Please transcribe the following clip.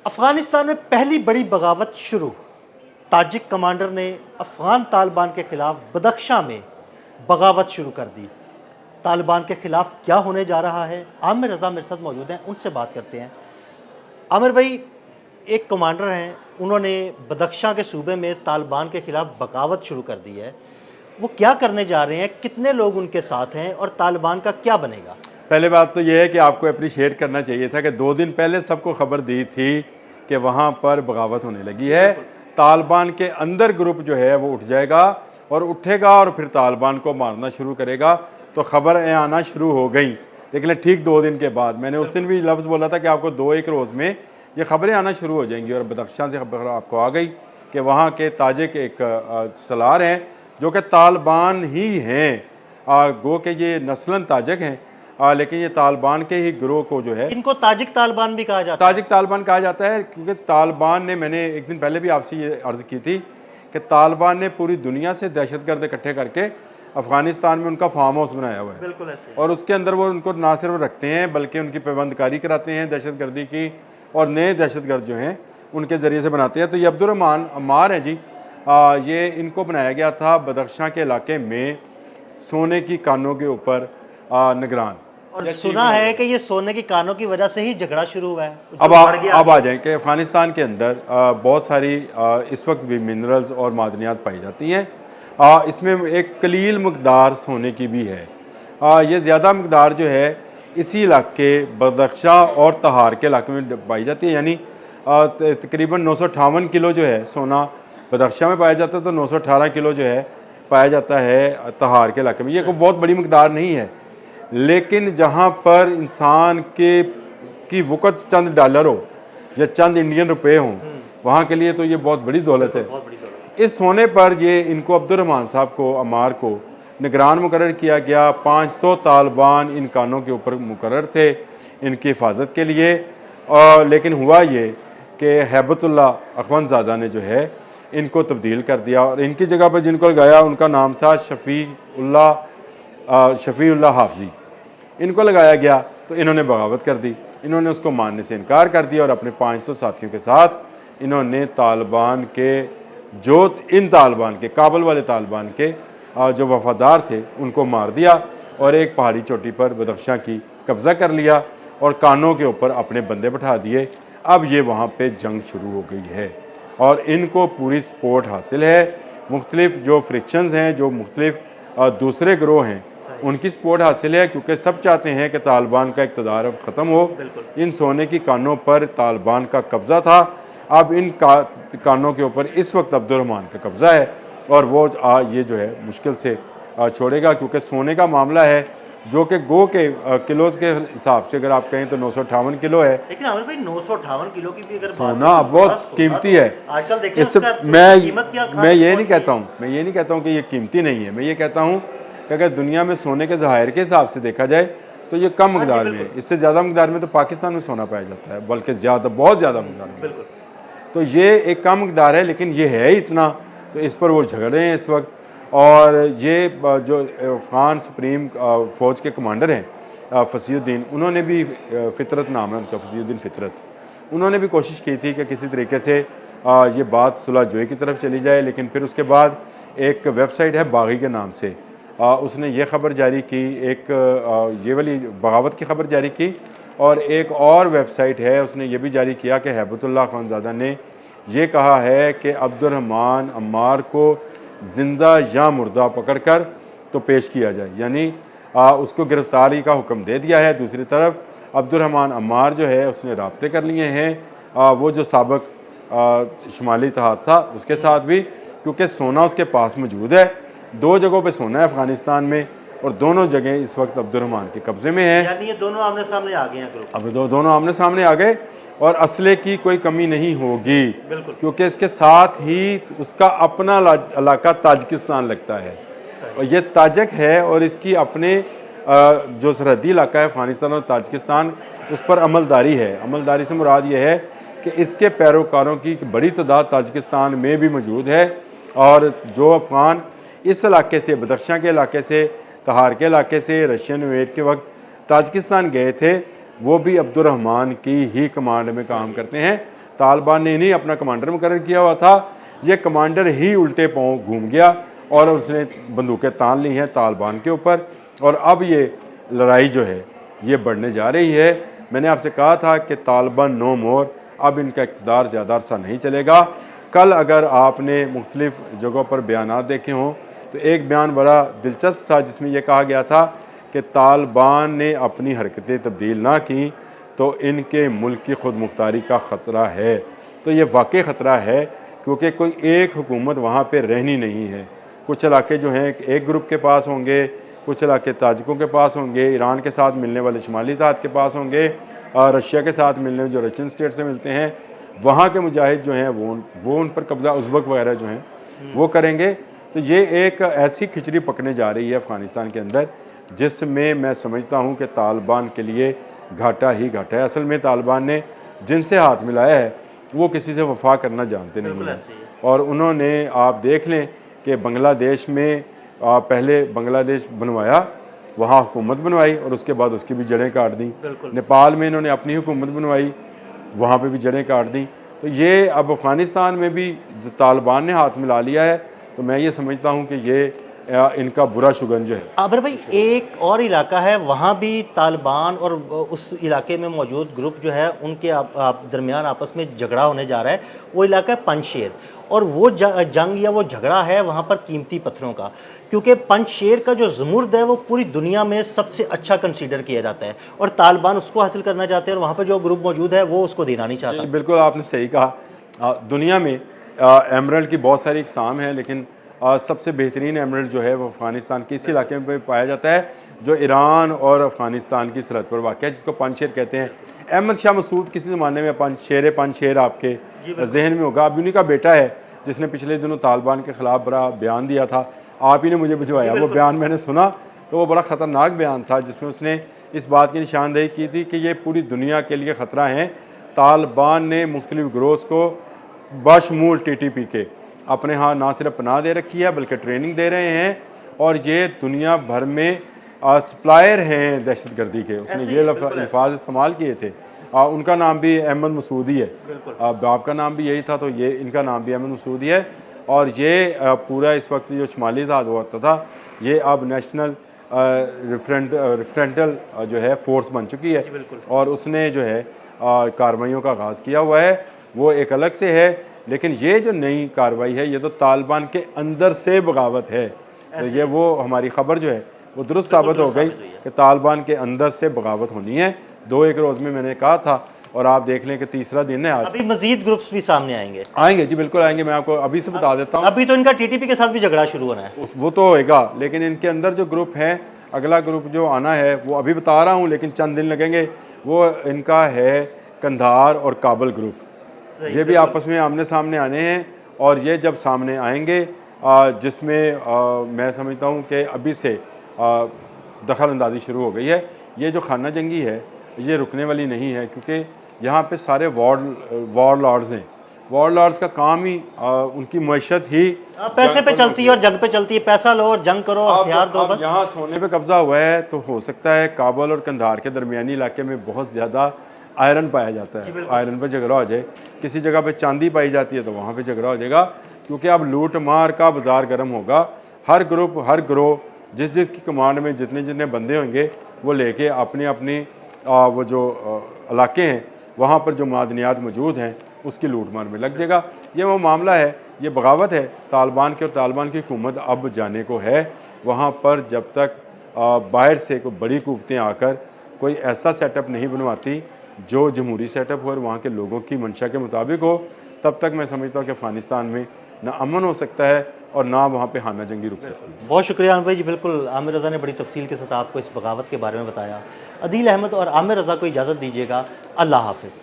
अफगानिस्तान में पहली बड़ी बगावत शुरू। ताजिक कमांडर ने अफगान तालिबान के खिलाफ बदख्शां में बगावत शुरू कर दी। तालिबान के खिलाफ क्या होने जा रहा है, आमिर रज़ा मेरे साथ मौजूद हैं, उनसे बात करते हैं। आमिर भाई, एक कमांडर हैं, उन्होंने बदख्शां के सूबे में तालिबान के खिलाफ बगावत शुरू कर दी है। वो क्या करने जा रहे हैं, कितने लोग उनके साथ हैं और तालिबान का क्या बनेगा? पहले बात तो यह है कि आपको अप्रिशिएट करना चाहिए था कि 2 दिन पहले सबको खबर दी थी कि वहाँ पर बगावत होने लगी है। तालिबान के अंदर ग्रुप जो है वो उठ जाएगा और उठेगा और फिर तालिबान को मारना शुरू करेगा। तो खबरें आना शुरू हो गई, लेकिन ठीक 2 दिन के बाद मैंने उस दिन भी लफ्ज़ बोला था कि आपको 2-1 रोज़ में ये खबरें आना शुरू हो जाएंगी। और बदख्शां से खबर आपको आ गई कि वहाँ के ताजिक एक सलार हैं जो कि तालिबान ही हैं। गो के ये नस्लन ताजिक हैं, लेकिन ये तालिबान के ही गिरोह को जो है, इनको ताजिक तालिबान भी कहा जाता है। ताजिक तालिबान कहा जाता है, क्योंकि तालिबान ने, मैंने एक दिन पहले भी आपसे ये अर्ज़ की थी कि तालिबान ने पूरी दुनिया से दहशतगर्द इकट्ठे करके अफ़गानिस्तान में उनका फार्म हाउस बनाया हुआ है। बिल्कुल ऐसे। और उसके अंदर वो उनको ना सिर्फ रखते हैं बल्कि उनकी पाबंदकारी कराते हैं दहशतगर्दी की, और नए दहशतगर्द जो हैं उनके ज़रिए से बनाते हैं। तो ये अब्दुर्रहमान अम्मार हैं जी, ये इनको बनाया गया था बदख्शां के इलाके में सोने की कानों के ऊपर निगरान। और सुना है कि ये सोने की कानों की वजह से ही झगड़ा शुरू हुआ है। अब आ जाएं कि अफ़गानिस्तान के अंदर बहुत सारी इस वक्त भी मिनरल्स और मादनियात पाई जाती हैं। इसमें एक कलील मकदार सोने की भी है। ये ज़्यादा मकदार जो है इसी इलाके बदख्शां और तहार के इलाके में पाई जाती है। यानी तकरीबन 958 किलो जो है सोना बदख्शां में पाया जाता है, तो 918 किलो जो है पाया जाता है तहार के इलाके में। ये कोई बहुत बड़ी मकदार नहीं है, लेकिन जहाँ पर इंसान की वक़्त चंद डॉलर हो या चंद इंडियन रुपए हों, वहाँ के लिए तो ये बहुत बड़ी दौलत है। इस सोने पर ये इनको अब्दुर्रहमान साहब को, अम्मार को निगरान मुकर्रर किया गया। 500 तालिबान इन कानों के ऊपर मुकर्रर थे इनकी हिफाजत के लिए। लेकिन हुआ ये कि हैबतुल्लाह अखवंदज़ादा ने जो है इनको तब्दील कर दिया और इनकी जगह पर जिनको लगाया उनका नाम था शफ़ीउल्लाह हाफ़ज़ी। इनको लगाया गया तो इन्होंने बगावत कर दी। इन्होंने उसको मानने से इनकार कर दिया और अपने 500 साथियों के साथ इन्होंने तालिबान के इन तालिबान के काबुल वाले तालिबान के जो वफादार थे उनको मार दिया और एक पहाड़ी चोटी पर बदख्शां की कब्ज़ा कर लिया और कानों के ऊपर अपने बंदे बैठा दिए। अब ये वहाँ पे जंग शुरू हो गई है और इनको पूरी सपोर्ट हासिल है। मुख्तलिफ जो फ्रिक्शंस हैं, जो मुख्तलिफ दूसरे गिरोह हैं, उनकी सपोर्ट हासिल है, क्योंकि सब चाहते हैं कि तालिबान का इक़्तिदार अब ख़त्म हो। इन सोने की कानों पर तालिबान का कब्ज़ा था, अब इन कानों के ऊपर इस वक्त अब्दुर्रहमान का कब्ज़ा है और वो ये जो है मुश्किल से छोड़ेगा, क्योंकि सोने का मामला है जो कि गो के किलोज़ के हिसाब से अगर आप कहें तो 958 किलो है। लेकिन आमिर भाई 958 किलो की भी अगर सोना बहुत कीमती है। आजकल देखिए मैं ये नहीं कहता हूँ कि ये कीमती नहीं है। मैं ये कहता हूँ कि अगर दुनिया में सोने के ज़हायर के हिसाब से देखा जाए तो ये कम मकदार में है। इससे ज़्यादा मकदार में तो पाकिस्तान में सोना पाया जाता है, बल्कि बहुत ज़्यादा मकदार में। तो ये एक कम मकदार है, लेकिन ये है इतना, तो इस पर वो झगड़ रहे हैं इस वक्त। और ये जो अफ़गान सुप्रीम फ़ौज के कमांडर हैं फसीउद्दीन, उन्होंने भी फ़ितरत नाम है उनका, फसीउद्दीन फ़ितरत, उन्होंने भी कोशिश की थी कि किसी तरीके से ये बात सुलह जोई की तरफ चली जाए। लेकिन फिर उसके बाद एक वेबसाइट है बागी के नाम से, उसने ये ख़बर जारी की, एक ये वाली बगावत की ख़बर जारी की, और एक और वेबसाइट है उसने ये भी जारी किया कि हैबतुल्लाह अखवंदज़ादा ने ये कहा है कि अब्दुर्रहमान अम्मार को ज़िंदा या मुर्दा पकड़कर तो पेश किया जाए, यानी उसको गिरफ्तारी का हुक्म दे दिया है। दूसरी तरफ अब्दुर्रहमान अम्मार जो है उसने राब्ते कर लिए हैं वो जो साबिक़ शुमाली इत्तेहाद था उसके साथ भी, क्योंकि सोना उसके पास मौजूद है। 2 जगहों पे सोना है अफ़गानिस्तान में और दोनों जगह इस वक्त अब्दुर्रहमान के कब्ज़े में है। यानी ये दोनों आमने सामने आ गए हैं। अब दोनों आमने सामने आ गए और असले की कोई कमी नहीं होगी, क्योंकि इसके साथ ही उसका अपना इलाका ताजिकिस्तान लगता है और ये ताजिक है और इसकी अपने जो सरहदी इलाका है अफ़गानिस्तान और ताजिकिस्तान, उस पर अमलदारी है। अमलदारी से मुराद ये है कि इसके पैरोकारों की बड़ी तादाद ताजिकिस्तान में भी मौजूद है। और जो अफ़गान इस इलाके से, बदख्शां के इलाके से, तहार के इलाके से रशियन इन्वेड के वक्त ताजिकिस्तान गए थे, वो भी अब्दुर्रहमान की ही कमांड में काम करते हैं। तालिबान ने नहीं अपना कमांडर मुकर्रर किया हुआ था, ये कमांडर ही उल्टे पाँव घूम गया और उसने बंदूकें तान ली हैं तालिबान के ऊपर, और अब ये लड़ाई जो है ये बढ़ने जा रही है। मैंने आपसे कहा था कि तालिबान नो मोर, अब इनका इक़्तिदार ज़्यादा अरसा नहीं चलेगा। कल अगर आपने मुख्तलिफ़ जगहों पर बयानात देखे हों तो एक बयान बड़ा दिलचस्प था जिसमें यह कहा गया था कि तालिबान ने अपनी हरकतें तब्दील ना की तो इनके मुल्क की खुद मुख्तारी का ख़तरा है। तो ये वाकई ख़तरा है, क्योंकि कोई एक हुकूमत वहाँ पर रहनी नहीं है। कुछ इलाके जो हैं एक ग्रुप के पास होंगे, कुछ इलाके ताजिकों के पास होंगे, ईरान के साथ मिलने वाले शुमाली इत्तेहाद के पास होंगे, और रशिया के साथ मिलने जो रशियन स्टेट से मिलते हैं वहाँ के मुजाहिद जो हैं वो उन पर कब्ज़ा, उज़्बक वगैरह जो हैं वो करेंगे। तो ये एक ऐसी खिचड़ी पकने जा रही है अफ़गानिस्तान के अंदर जिसमें मैं समझता हूँ कि तालिबान के लिए घाटा ही घाटा है। असल में तालिबान ने जिनसे हाथ मिलाया है वो किसी से वफा करना जानते नहीं हैं, और उन्होंने आप देख लें कि बांग्लादेश में पहले बांग्लादेश बनवाया, वहाँ हुकूमत बनवाई और उसके बाद उसकी भी जड़ें काट दी। नेपाल में इन्होंने अपनी हुकूमत बनवाई, वहाँ पे भी जड़ें काट दी। तो ये अब अफ़गानिस्तान में भी तालिबान ने हाथ मिला लिया है, तो मैं ये समझता हूँ कि ये इनका बुरा शुगन जो है। आबिर भाई, एक और इलाका है वहाँ भी तालिबान और उस इलाके में मौजूद ग्रुप जो है उनके दरमियान आपस में झगड़ा होने जा रहा है। वो इलाका है पंजशेर, और वो जंग या वो झगड़ा है वहाँ पर कीमती पत्थरों का, क्योंकि पंजशेर का जो ज़मुर्द है वो पूरी दुनिया में सबसे अच्छा कंसीडर किया जाता है, और तालिबान उसको हासिल करना चाहते हैं और वहाँ पर जो ग्रुप मौजूद है वो उसको देना नहीं चाहता। बिल्कुल आपने सही कहा। दुनिया में एमरल्ड की बहुत सारी इकसाम हैं, लेकिन सबसे बेहतरीन एमरल्ड जो है वो अफ़गानिस्तान के इस इलाके में पाया जाता है जो ईरान और अफ़गानिस्तान की सरहद पर वाक़ है, जिसको पंजशेर कहते हैं। अहमद शाह मसूद किसी ज़माने में पंजशेर आपके जहन में होगा। अब उन्हीं का बेटा है जिसने पिछले दिनों तालिबान के ख़िलाफ़ बड़ा बयान दिया था, आप ही ने मुझे भिजवाया। वो बयान मैंने सुना तो वो बड़ा ख़तरनाक बयान था जिसमें उसने इस बात की निशानदेही की थी कि ये पूरी दुनिया के लिए ख़तरा है। तालिबान ने मुख्तलिफ़ ग्रोह्स को बशमूल TTP के अपने यहाँ ना सिर्फ पनाह दे रखी है बल्कि ट्रेनिंग दे रहे हैं, और ये दुनिया भर में सप्लायर हैं दहशतगर्दी के। उसने ये अल्फाज इस्तेमाल किए थे। उनका नाम भी अहमद मसूदी है, बाप का नाम भी यही था, तो ये इनका नाम भी अहमद मसूदी है। और ये पूरा इस वक्त जो शुमाली इत्तेहाद होता था ये अब नेशनल रेफरेंटल जो है फोर्स बन चुकी है, और उसने जो है कार्रवाइयों का आगाज़ किया हुआ है। वो एक अलग से है, लेकिन ये जो नई कार्रवाई है ये तो तालिबान के अंदर से बगावत है। तो ये वो हमारी ख़बर जो है वो दुरुस्त साबित हो गई कि तालिबान के अंदर से बगावत होनी है। 2-1 रोज़ में मैंने कहा था, और आप देख लें कि तीसरा दिन है आज। अभी मजीद ग्रुप्स भी सामने आएंगे जी, बिल्कुल आएंगे। मैं आपको अभी से बता देता हूँ। अभी तो इनका TTP के साथ भी झगड़ा शुरू होना है। वो तो होएगा, लेकिन इनके अंदर जो ग्रुप है, अगला ग्रुप जो आना है वो अभी बता रहा हूँ, लेकिन चंद दिन लगेंगे। वो इनका है कंधार और काबल ग्रुप। ये भी आपस में आमने सामने आने हैं, और ये जब सामने आएंगे जिसमें मैं समझता हूँ कि अभी से दखल अंदाजी शुरू हो गई है। ये जो खाना जंगी है ये रुकने वाली नहीं है, क्योंकि यहाँ पे सारे वॉर लॉर्ड्स हैं। वॉर लॉर्ड्स का काम ही उनकी मईशत ही पैसे पे चलती है और जंग पे चलती है। पैसा लो और जंग करो, हथियार दो बस। यहाँ सोने पे कब्जा हुआ है, तो हो सकता है काबुल और कंधार के दरमियानी इलाके में बहुत ज़्यादा आयरन पाया जाता है, आयरन पर झगड़ा हो जाए। किसी जगह पे चांदी पाई जाती है तो वहाँ पे झगड़ा हो जाएगा, क्योंकि अब लूट मार का बाजार गर्म होगा। हर ग्रुप, हर ग्रोह, जिस की कमांड में जितने बंदे होंगे वो लेके अपनी वो जो इलाके हैं वहाँ पर जो मादनियात मौजूद हैं उसकी लूट मार में लग जाएगा। ये वो मामला है, ये बगावत है तालिबान की, और तालिबान की हुकूमत अब जाने को है वहाँ पर। जब तक बाहर से कोई बड़ी कुव्वतें आकर कोई ऐसा सेटअप नहीं बनवाती जो जमहूरी सेटअप हो और वहाँ के लोगों की मंशा के मुताबिक हो, तब तक मैं समझता हूँ कि अफ़गानिस्तान में ना अमन हो सकता है और ना वहाँ पे खाना जंगी रुक सकती है। बहुत शुक्रिया आमिर भाई जी। बिल्कुल, आमिर रज़ा ने बड़ी तफसील के साथ आपको इस बगावत के बारे में बताया। अदील अहमद और आमिर रज़ा को इजाज़त दीजिएगा। अल्लाह हाफ़िज़।